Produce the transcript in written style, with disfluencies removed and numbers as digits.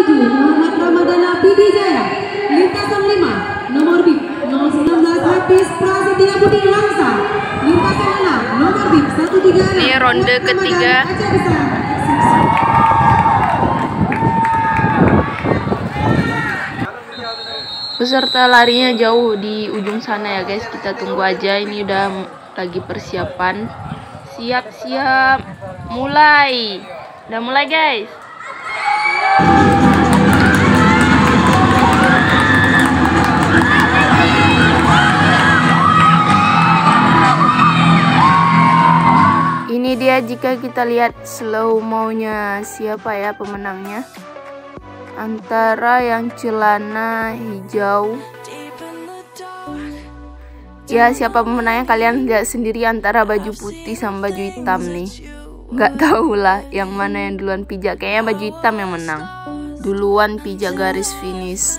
maju Muhammad Ramadana Pidijaya. Lintasan 5 nomor bib 019 Hafiz Prasetya Budi Langsa. Lintasan 6 nomor bib 136. Ini ronde ketiga. Peserta larinya jauh di ujung sana ya guys. Kita tunggu aja, ini udah lagi persiapan. Siap-siap, mulai. Udah mulai guys. Ini dia jika kita lihat slow mo-nya siapa ya pemenangnya. Antara yang celana hijau. Ya, siapa pemenangnya kalian lihat sendiri, antara baju putih sama baju hitam nih. Nggak tahu lah yang mana yang duluan pijak. Kayaknya baju hitam yang menang. Duluan pijak garis finish.